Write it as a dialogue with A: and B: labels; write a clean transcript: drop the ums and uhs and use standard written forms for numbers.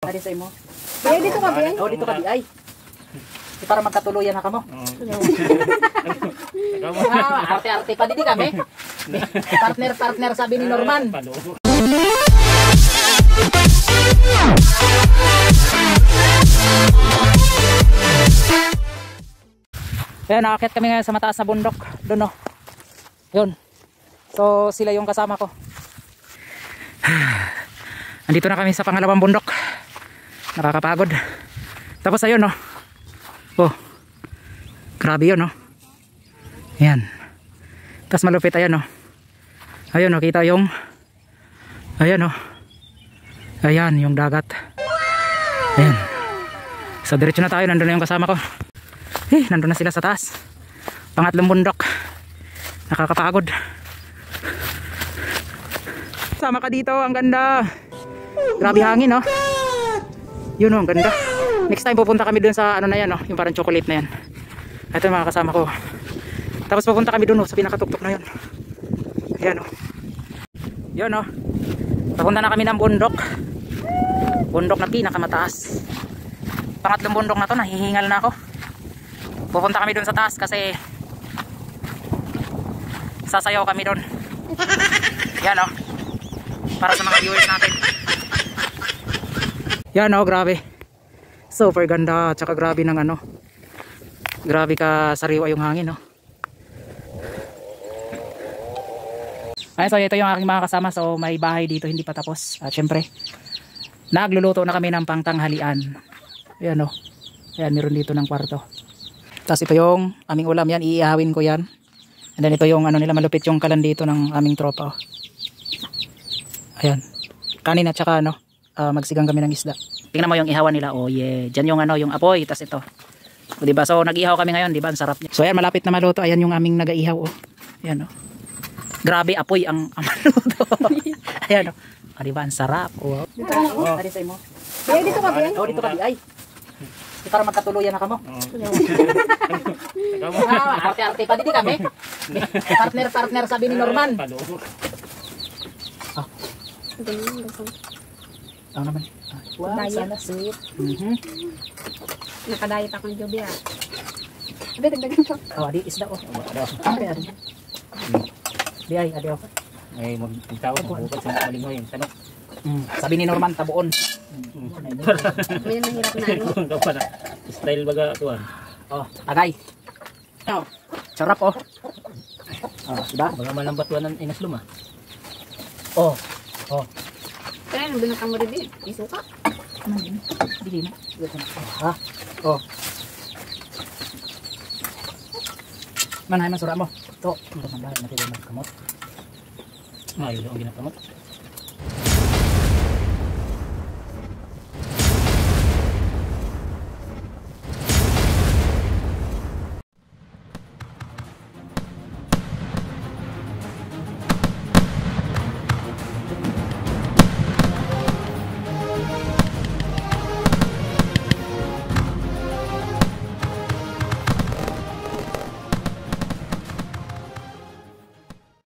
A: Ari sa imo.
B: Biyay dito ka, biyay.
A: Oh, dito ka, biyay. Para magkatuluyan na kamo. Arte-arte pa dito kami. Partner sabi ni Norman. Ayan, nakakit kami ngayon sa mataas na bundok. Doon, oh. Yun. So, sila yung kasama ko. Andito na kami sa pangalawang bundok. Nakakapagod. Tapos ayun, oh. Oh. Grabe yun, oh. Ayan. Tapos malupit, ayan, oh. Ayun, oh. Kita yung ayan, oh. Ayan, yung dagat. Ayan. So, diretso na tayo. Nandun na yung kasama ko. Nandun na sila sa taas. Pangatlong bundok. Nakakapagod. Sama ka dito, ang ganda. Grabe hangin, no? Yun, oh, ang ganda. Next time pupunta kami dun sa ano na yan, oh, yung parang chocolate na yan. Ito yung mga kasama ko. Tapos pupunta kami dun, oh, sa pinakatuktok na yun. Ayan, oh. Yun, oh. Papunta na kami ng bundok. Bundok na pinakamataas. Pangatlong bundok na to, nahihingal na ako. Pupunta kami dun sa taas kasi sasayaw kami dun. Yan, oh. Para sa mga viewers natin. Yan, oh, grabe. Super ganda. Tsaka grabe ng ano. Grabe ka sariwa yung hangin, oh. Ayun, so ito yung aking mga kasama. So may bahay dito, hindi pa tapos. At syempre, nagluluto na kami ng pangtanghalian. Ayan, oh. Ayan, meron dito ng kwarto. Tapos ito yung aming ulam, yan, iihawin ko yan. And then ito yung ano nila, malupit yung kalan dito ng aming tropa. Ayan, kanin at saka ano, magsigang kami ng isda. Tingnan mo yung ihawan nila, oh yeah. Diyan yung ano, yung apoy, tas ito. O, diba? So nag-ihaw kami ngayon, diba? Ang sarap niya. So ayan, malapit na maluto. Ayan yung aming nag-ihaw, oh. Ayan, oh. Grabe apoy ang maluto. Ayan, oh. Ah, diba? Ang sarap. Oh. Oh. Ari sa imo.
B: Biyay dito ka, biyay.
A: Oh, dito ka, biyay. Para magkatuluyan na kamo. Arte-arte pa dito kami. Partner sabi ni Norman. Ah. Ano naman? Wow, sana sweet.
B: Nakadayet akong jobi, ah. Abi, dagdagan pa.
A: Oh, adi isda, oh. Adi. Biyay, adi, oh.
C: Ay, magtawag ko bukas sa maling yung tanong.
A: Sabi ni Norman, tabuon.
B: May mahirap na ano.
C: Style baga tuan.
A: Oh, tagay. Oh, sarap, oh. Oh, diba?
C: Baga malambat tuan ng inaslum, ah.
A: Oh, oh.
B: Kaya nung binatang mo rin, isuka.
A: Dili na. Ha? Oh. Manay masura mo. To, manday na tayo magkamot.
C: Ayun ang ginakamot.